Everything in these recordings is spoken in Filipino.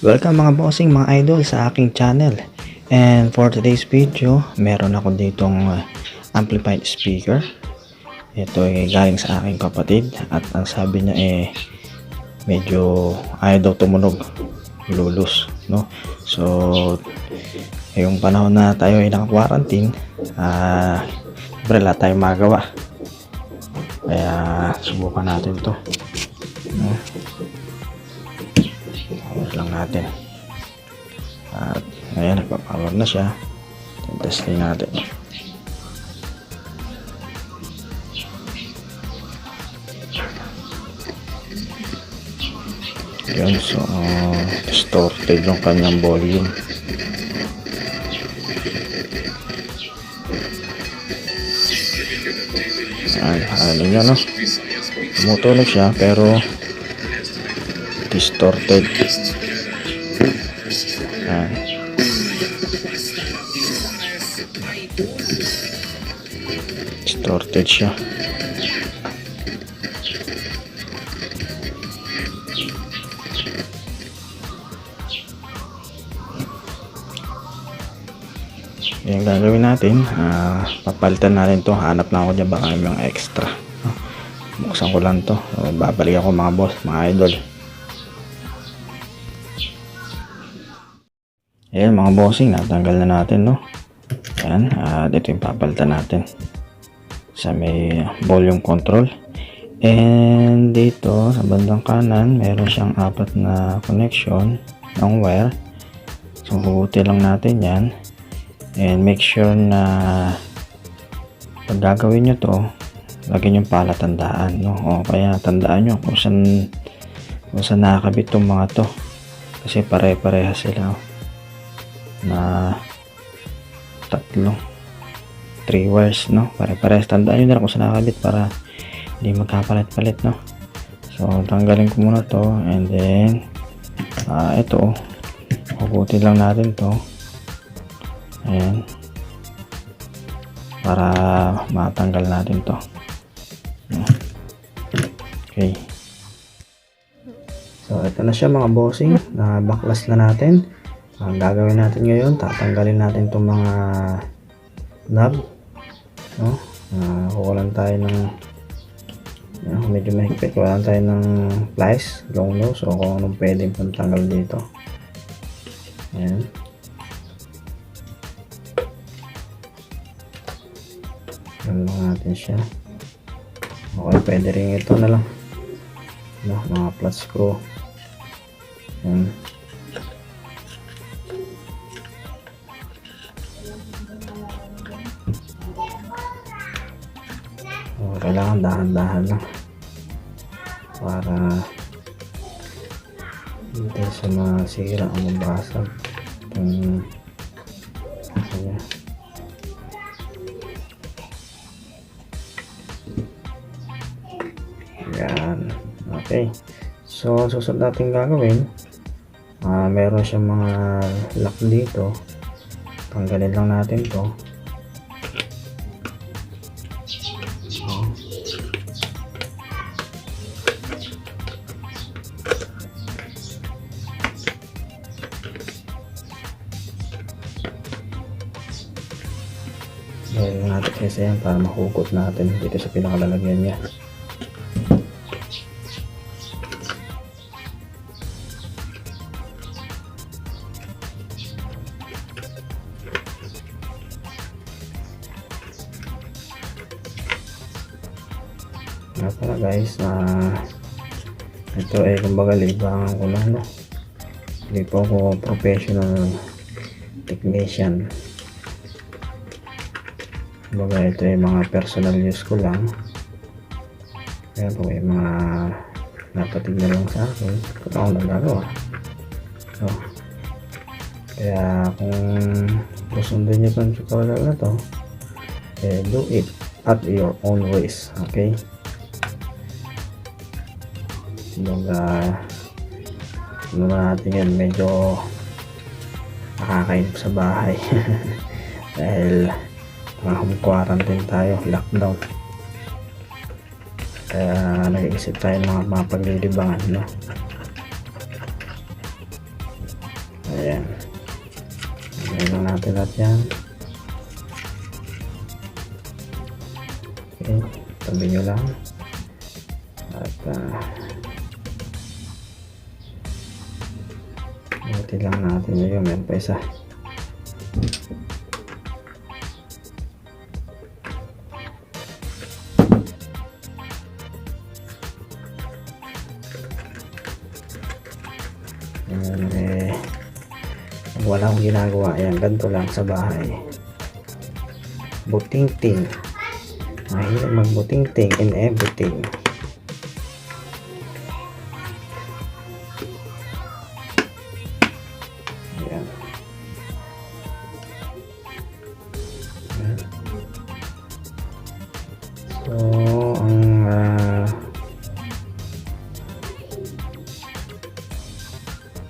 Welcome mga bossing, mga idol sa aking channel. And for today's video, meron ako ditong amplified speaker. Ito ay galing sa aking kapatid at ang sabi niya medyo ayaw daw tumunog, lulus, no? So yung panahon na tayo ay naka-quarantine, wala tayong magawa. Kaya subukan natin to, no? Power lang natin. At ngayon nagpa-power na siya. Testing natin. Yun, so distorted yung kanyang volume. Ano niya, no? Tumutunog siya pero distorted. Distorted siya. Yung gagawin natin, papalitan natin to. Hanap na ako dyan, baka yung extra. Buksan ko lang to. Babalik ako mga boss, mga idol. Ayan mga bossing, natanggal na natin, no? Ayan, ito yung papalitan natin sa may volume control. And dito sa bandang kanan meron siyang 4 na connection ng wire. So hugutin lang natin yan. And make sure na pag gagawin nyo to, lagyan yung palatandaan, no? O kaya tandaan nyo kung saan nakakabit tong mga to, kasi pare-pareha sila, na 3 wires, no? Pare-parehas. Tandaan nyo na kung saan nakakabit para hindi magkapalit-palit, no? So tanggalin ko muna to, and then ito, hugutin lang natin to. Ayan, para matanggal natin to. Okay, so ito na siya mga bossing, na backlash na natin. Ang gagawin natin ngayon, tatanggalin natin itong mga knob, no? Kukulan tayo ng medyo mahigpit, kukulan tayo ng pliers, long nose, o kung anong pwedeng pantanggal dito. Ayan, lang natin siya. Okay, pwede rin ito na lang, no? Mga flat screw. Ayan. Kailangan dahan-dahan lang para hindi sa masira ang mabasag. Yan. Okay, so susunod natin gagawin, meron siyang mga lock dito. Tanggalin lang natin to. Dahil natin kasi yan para mahugot natin dito sa pinakalalagyan niya. Nga pala guys, ito ay kumbaga libangan ko lang, no? Hindi po ako professional technician. Kumbaga ito ay mga personal use ko lang. Kaya po ay mga napatignan lang sa akin kung ako nagagawa. So, kaya kung susundin nyo itong tutorial na to, do it at your own ways. Okay, kumbaga natin yan, medyo nakakainip sa bahay dahil home quarantine tayo, lockdown. Kaya nag-iisip tayo ng mga paglilibangan, no? Ayan. Ayan lang natin lahat yan. Okay, tabi nyo lang. At buti lang natin yun. Meron pa isa. Ayan, wala akong ginagawa. Ayan, ganito lang sa bahay. Buting-ting. Mahilig magbuting-ting in everything. Ayan. Ayan. So, ang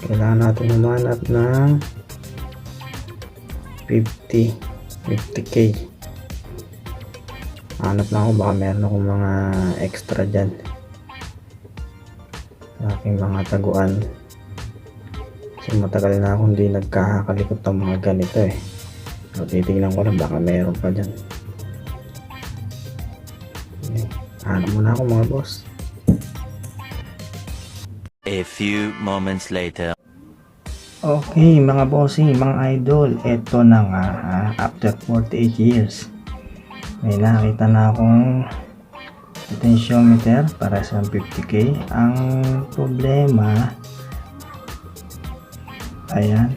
kailangan natin humanap ng 50k. Hanap lang ako, baka meron akong mga extra dyan sa aking mga taguan. So matagal na akong hindi nagkakalikot ng mga ganito eh. So titignan ko lang, baka meron pa dyan. Okay. Hanap muna ako mga boss. A few moments later. Okay mga bossing, mga idol, eto na nga after 48 years may nakita na akong potentiometer para sa 50k. Ang problema, ayan,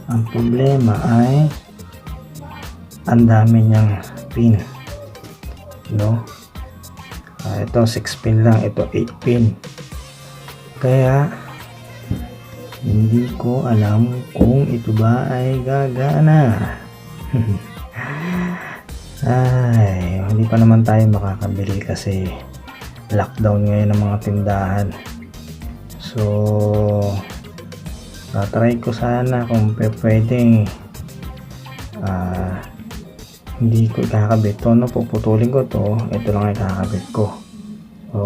ang problema ay ang dami niyang pin, no? Ito 6 pin lang, ito 8 pin, kaya hindi ko alam kung ito ba ay gagana. Ay, hindi pa naman tayo makakabili kasi lockdown ngayon ng mga tindahan. So tatry ko sana kung pwedeng hindi ko kakabit to, no? Puputulin ko to, ito lang ay kakabit ko. So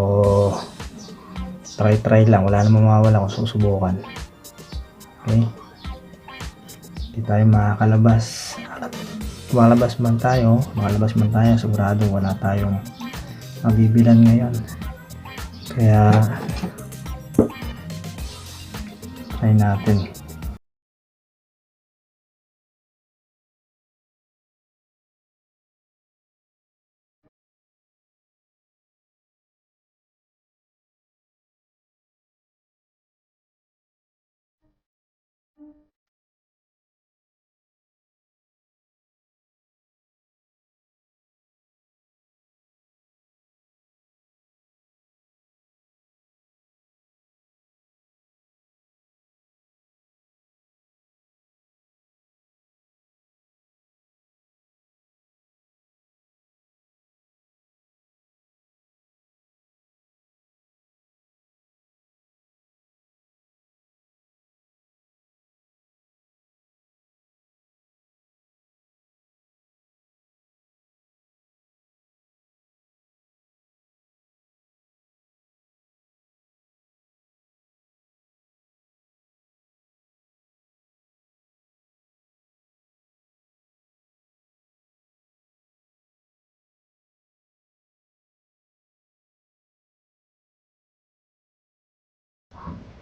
try lang, wala namang mawawala kung susubukan. Okay, hindi tayo makakalabas. Makalabas man tayo, sigurado wala tayong mabibilan ngayon. Kaya try natin.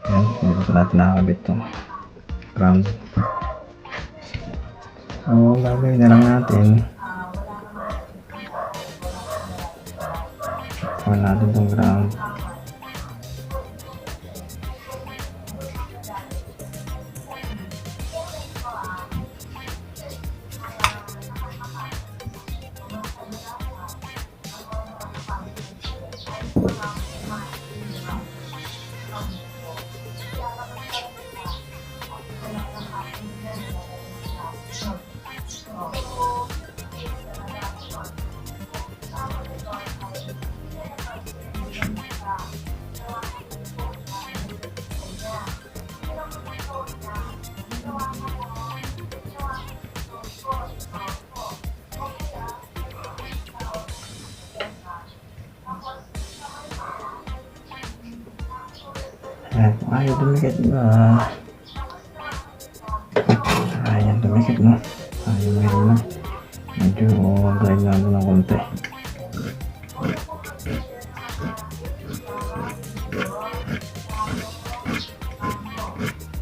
Ayan, hindi ko natin nakakabit to ground. So gagawin na lang natin, gawin natin tong ground. Ayan, kung ayaw dumikit ba, Bakit no? Ayaw na. Medyo drive natin ng konti.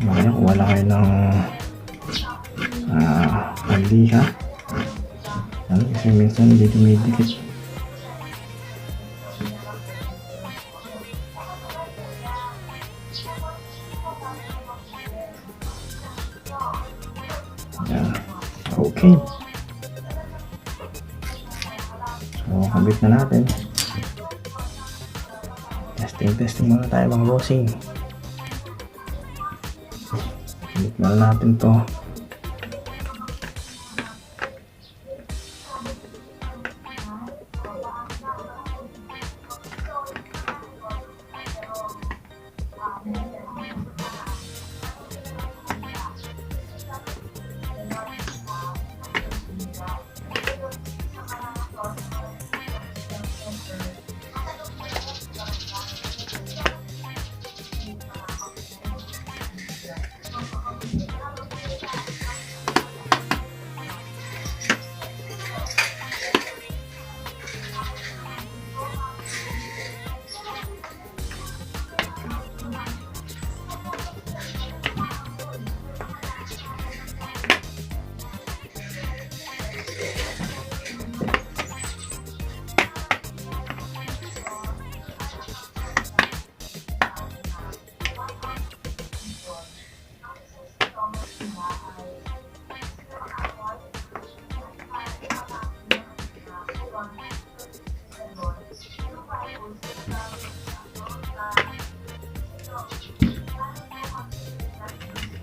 Ngayon, kung wala kayo ng pandiha. Kasi minsan hindi dumidikit. Yan. Okay. So, kabit na natin. Testing muna tayo mga bossing. Kabit na natin to.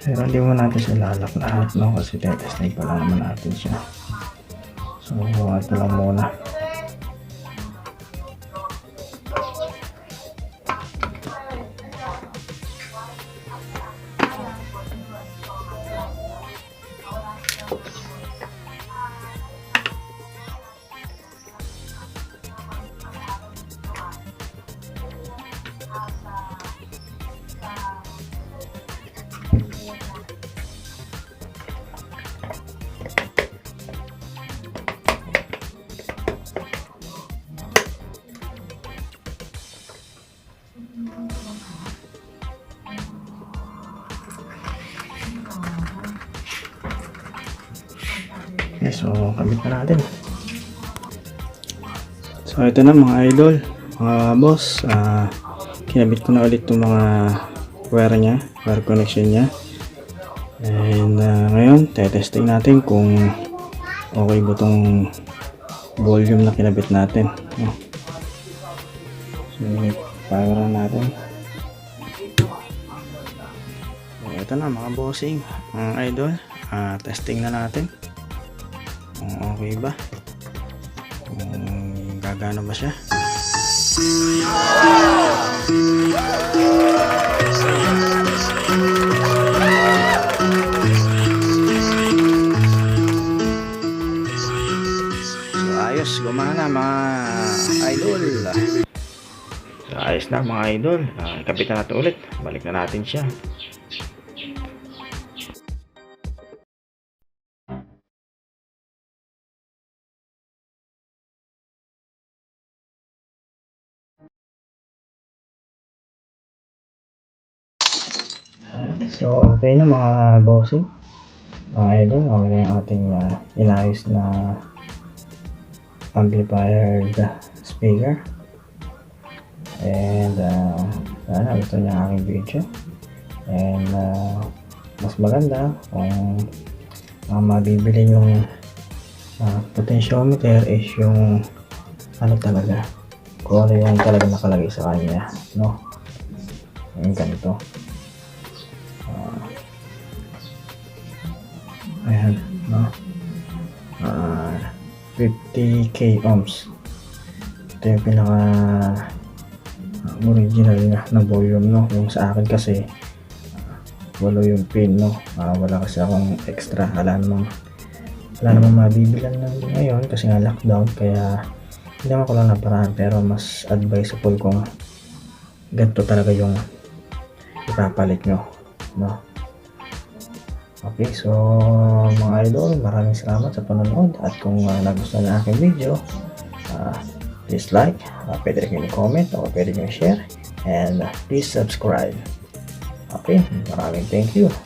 Pero hindi mo natin siya lalak lahat, no? Kasi tetesting pa lang naman natin siya. So, ito lang muna. Okay, so kabit na natin. So ito na mga idol, mga boss, kinabit ko na ulit itong mga wire nya, wire connection nya. And ngayon, testing natin kung okay ba itong volume na kinabit natin. So power natin. So ito na mga bossing, mga idol, testing na natin. Okay ba? Gagana ba siya? So ayos, gumana mga idol. So ayos na mga idol. Ikapitan natin ulit. Balik na natin siya. So, okay na mga bossing. Idol, okay na yung ating inayos na amplifier speaker. And, sana gusto niya ang aking video. And, mas maganda kung mabibili yung potentiometer is yung ano talaga, kung ano yung talaga nakalagay sa kanya, no? Yung ganito. Ayan, no? 50k ohms. Ito yung pinaka original na volume, no? Yung sa akin kasi wala yung pin, no? Wala kasi akong extra. Wala namang mabibilan na ngayon kasi nga lockdown, kaya hindi naman ko lang naparaan, pero mas advisable kung ganito talaga yung ipapalit nyo, no? Okay, so mga idol, maraming salamat sa panonood at kung nagustuhan ang aking video, please like, pwede rin comment o pwede rin share and please subscribe. Okay, maraming thank you.